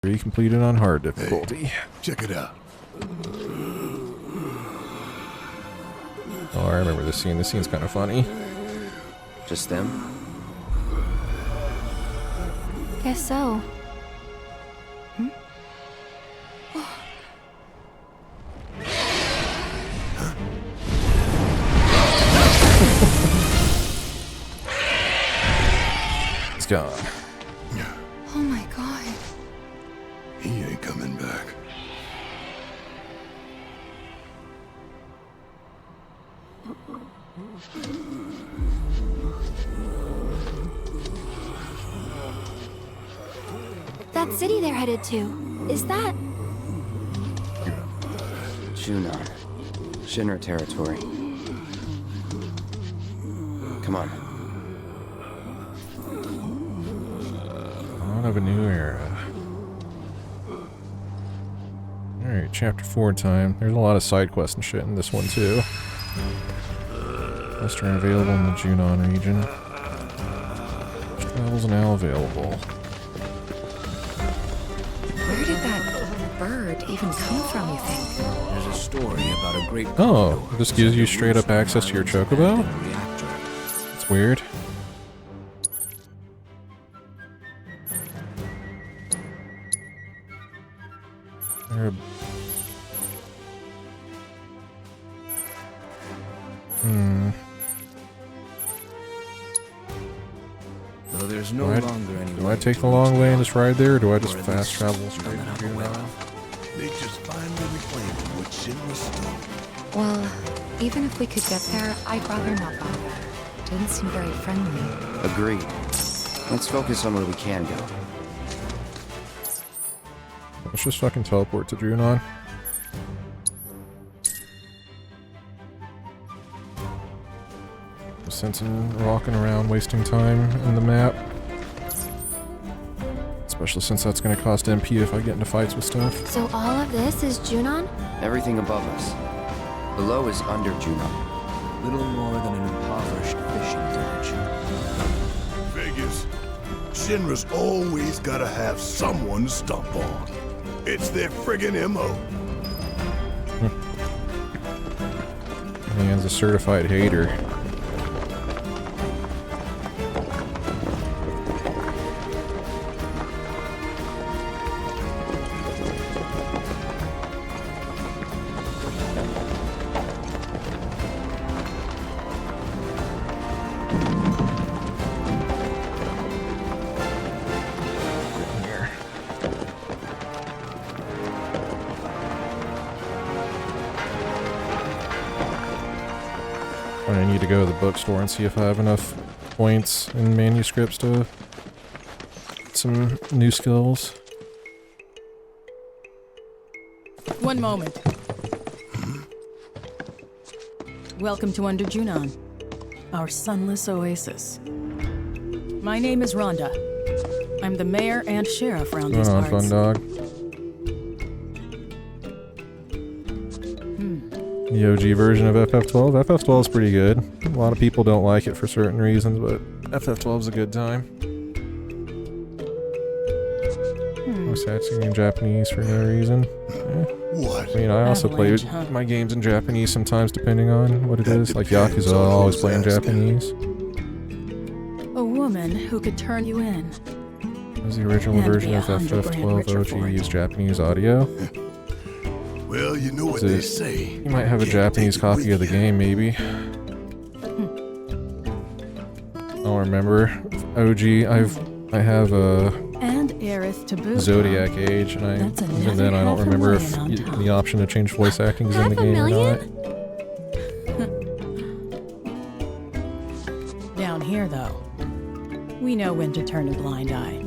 Completed on hard difficulty. Hey, check it out. Oh, I remember this scene. This scene's kind of funny. Just them? Guess so. It's gone. Oh my god. He ain't coming back. That city they're headed to, is that... Junon. Shinra territory. Come on. Dawn of a new era. Alright, chapter 4 time. There's a lot of side quests and shit in this one too. Quests are available in the Junon region. Travels now available. Where did that bird even come from, you think? There's a story about a great... Oh, this gives you straight up access to your chocobo? It's weird. Though there's no longer any... Do I take the long way and just ride there, or do I just fast travel straight to Junon? They just finally reclaimed what Shinra stole. Well, even if we could get there, I'd rather not bother. Didn't seem very friendly. Agreed. Let's focus on where we can go. Let's just fucking teleport to Junon. No sense in walking around wasting time in the map. Especially since that's gonna cost MP if I get into fights with stuff. So all of this is Junon? Everything above us. Below is under Junon. Little more than an impoverished fishing village. Vegas, Shinra's always gotta have someone to stomp on. It's their friggin' MO. Man's a certified hater. I need to go to the bookstore and see if I have enough points and manuscripts to get some new skills. One moment. Welcome to Under Junon, our sunless oasis. My name is Rhonda. I'm the mayor and sheriff around these Going on, parts. fun dog. The OG version of FF12. FF12 is pretty good. A lot of people don't like it for certain reasons, but FF12 is a good time. Voice acting in Japanese for no reason. What? I mean, I also play Avalanche, huh? my games in Japanese sometimes, depending on what it is. Like Yakuza, I'll always play in Japanese. A woman who could turn you in. Was the original And version be of 100 grand FF12 richer for OG it. used Japanese audio? Well, you know what Is they it- say. You might have a Can't Japanese take it copy with of the you. game, maybe. I don't remember. OG, I have a And Aerith to boot. Zodiac Age, and That's even another then I don't remember if $500,000 on top. the option to change voice acting is in the game or not. Down here, though, we know when to turn a blind eye.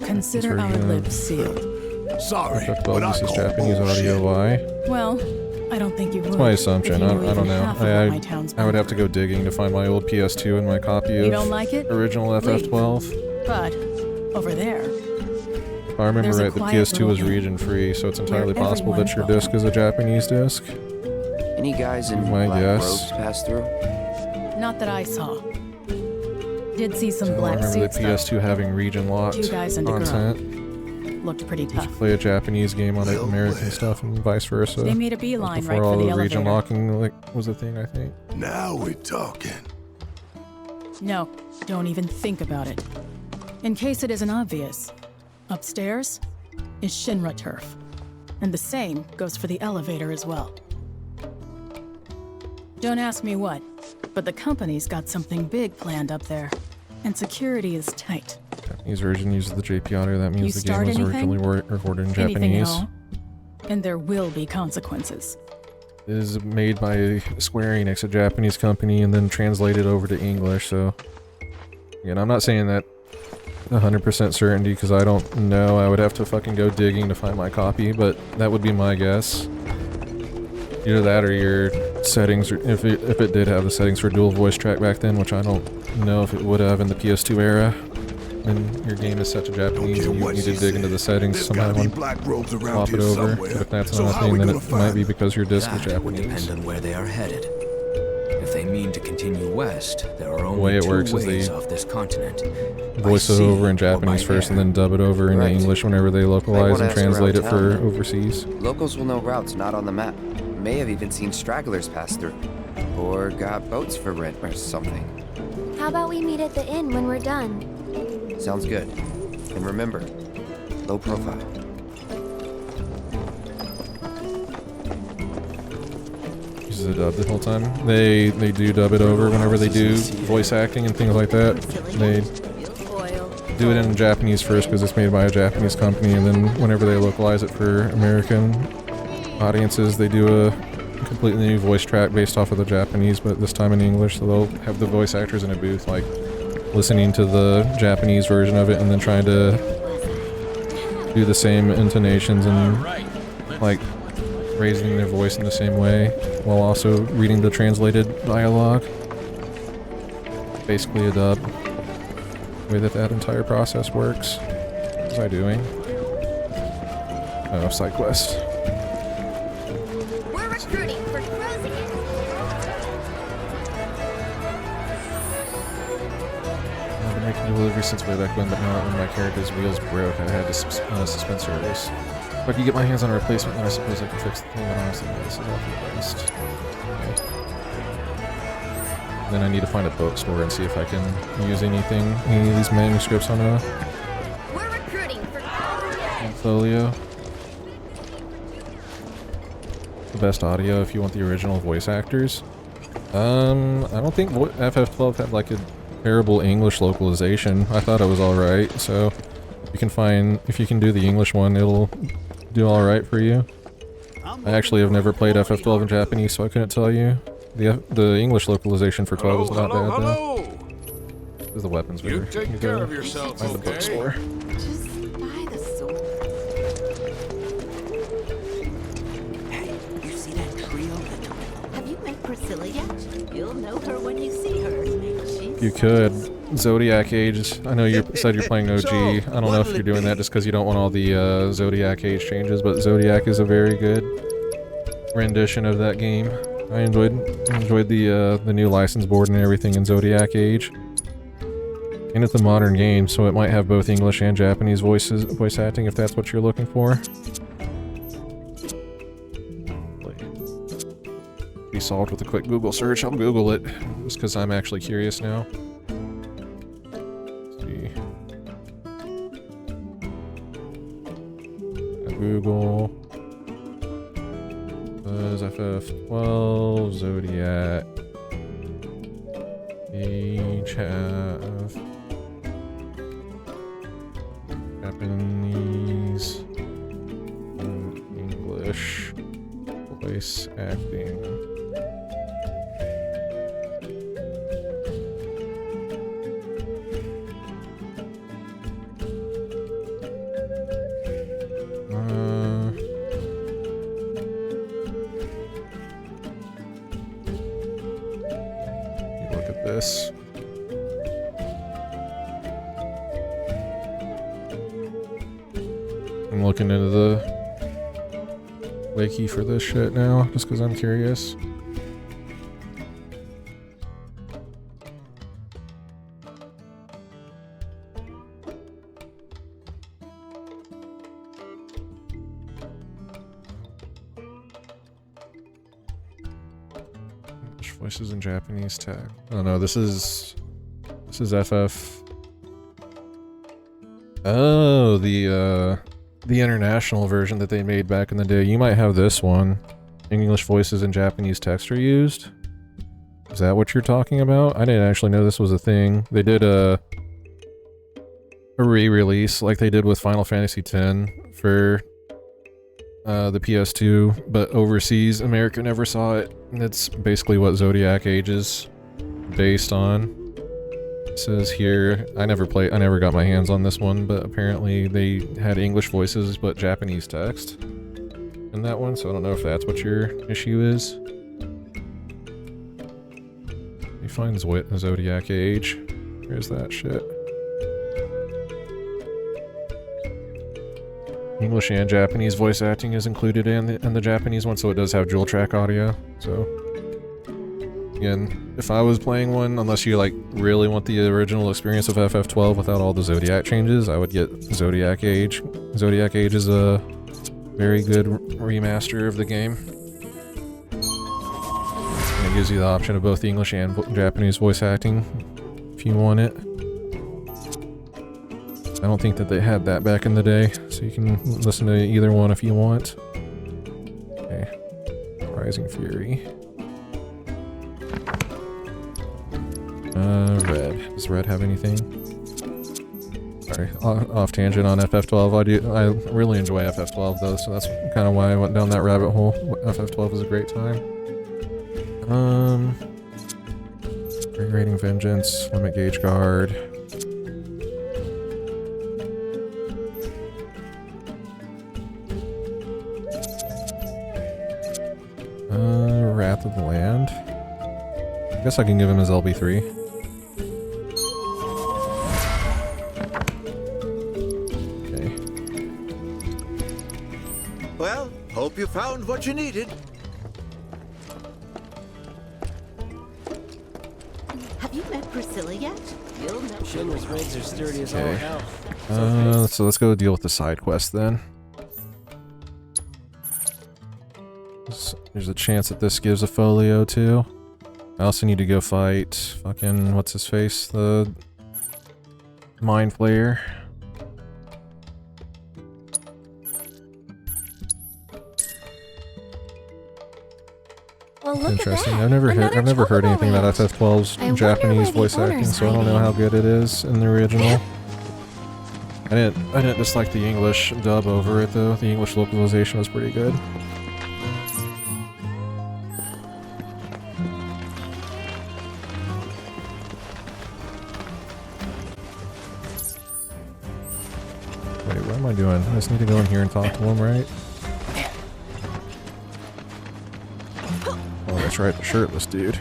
Consider our version of lips sealed. Sorry, but FF12 I uses call Japanese bullshit. audio. Why? Well, I don't think you would. That's my assumption. if you I knew don't even know. half of what my town's I would been have to go digging to find my old PS2 and my copy You don't of like it? original FF12. But over there, If I remember There's a right, the quiet PS2 was little inn region free, so it's entirely where possible that everyone's your disc is a Japanese disc. Any guys in My black guess. robes pass through? not that I saw. Did see some I black remember the suits, PS2 having region locked Two guys and a girl. content. Looked pretty You tough. could play a Japanese game on American stuff and vice versa. They made a beeline Before right all for the the elevator. region locking was a thing, I think. Now we're talking. No, don't even think about it. In case it isn't obvious, upstairs is Shinra turf. And the same goes for the elevator as well. Don't ask me what, but the company's got something big planned up there. And security is tight. Japanese version uses the JP audio. That means You the game start was anything? originally recorded in Anything at Japanese. all, and there will be consequences. It is made by Square Enix, a Japanese company, and then translated over to English. So, again, I'm not saying that 100% certainty because I don't know. I would have to fucking go digging to find my copy, but that would be my guess. Either that or your settings, or if it did have the settings for dual voice track back then, which I don't know if it would have in the PS2 era. And your game is set to Japanese, and you need to dig into the settings somehow and black robes around swap here it over. somewhere. But if that's So not a how thing, we then gonna it might find be them? because your disc is That would Japanese. depend on where they are headed. If they mean to continue west, there are only way it two works is ways they off this continent. Voice it By sea over in or Japanese by first, and air. then dub it over into Right. English whenever they localize wanna and ask around translate it for town. overseas. Locals will know routes not on the map. May have even seen stragglers pass through. Or got boats for rent or something. How about we meet at the inn when we're done? Sounds good. And remember, low profile. Uses it dub the whole time. They do dub it over whenever they do voice acting and things like that. They do it in Japanese first because it's made by a Japanese company, and then whenever they localize it for American audiences, they do a completely new voice track based off of the Japanese, but this time in English. So they'll have the voice actors in a booth, like listening to the Japanese version of it, and then trying to do the same intonations and like raising their voice in the same way while also reading the translated dialogue. Basically a dub. The way that entire process works. What was I doing? Oh, side quest. We're recruiting for cruising. I've been making deliveries since way back when, but now when my character's wheels broke, I had to suspend service. If I could get my hands on a replacement, then I suppose I could fix the thing, but honestly, this is awfully priced. Okay. Then I need to find a bookstore and see if I can use any of these manuscripts on a We're recruiting for portfolio. The best audio if you want the original voice actors. I don't think FF12 had like a terrible English localization. I thought it was alright, so if you can do the English one, it'll do alright for you. I actually have never played FF12 in Japanese, so I couldn't tell you. The English localization for 12 is not bad though. Because the weapons were You take care of yourself, find the okay? bookstore. Just buy the sword. Hey, you see that trio? Have you met Priscilla yet? You'll know her when you see her. She's You could. Zodiac Age. I know you said you're playing OG. I don't know if you're doing that just because you don't want all the Zodiac Age changes, but Zodiac is a very good rendition of that game. I enjoyed the new license board and everything in Zodiac Age. And it's a modern game, so it might have both English and Japanese voice acting if that's what you're looking for. Be solved with a quick Google search. I'll Google it just because I'm actually curious now. Let's see. Google. FF12 Zodiac Age have Japanese and English voice acting. Look at this. I'm looking into the wiki for this shit now, just because I'm curious. Voices in Japanese tech. Oh no, this is FF. Oh, the international version that they made back in the day. You might have this one. English voices and Japanese text are used. Is that what you're talking about? I didn't actually know this was a thing. They did a re-release like they did with Final Fantasy X for the PS2, but overseas, America never saw it. That's basically what Zodiac Age is based on. It says here, I never got my hands on this one, but apparently they had English voices but Japanese text in that one, so I don't know if that's what your issue is. He finds Zodiac Age. Where's that shit? English and Japanese voice acting is included in the Japanese one, so it does have dual track audio. So again, if I was playing one, unless you like really want the original experience of FF12 without all the Zodiac changes, I would get Zodiac Age. Zodiac Age is a very good remaster of the game. And it gives you the option of both the English and Japanese voice acting if you want it. I don't think that they had that back in the day, so you can listen to either one if you want. Okay. Rising Fury. Red. Does Red have anything? Sorry, off tangent on FF12. I really enjoy FF12 though, so that's kind of why I went down that rabbit hole. FF12 was a great time. Rating Vengeance, Limit Gauge Guard. Wrath of the Land. I guess I can give him his LB3. Okay. Well, hope you found what you needed. Have you met Priscilla yet? You'll know. Shinra's rigs are sturdy as all Okay. hell. So let's go deal with the side quest then. There's a chance that this gives a folio too. I also need to go fight fucking what's his face, the mind flayer. Well, look Interesting. At that. I've never heard Another anything about chocobo FF12's ranch. I Japanese wonder where voice the acting, owner's so I don't know hiding. how good it is in the original. I didn't dislike the English dub over it though. The English localization was pretty good. Wait, what am I doing? I just need to go in here and talk to him, right? Oh, that's right, the shirtless dude.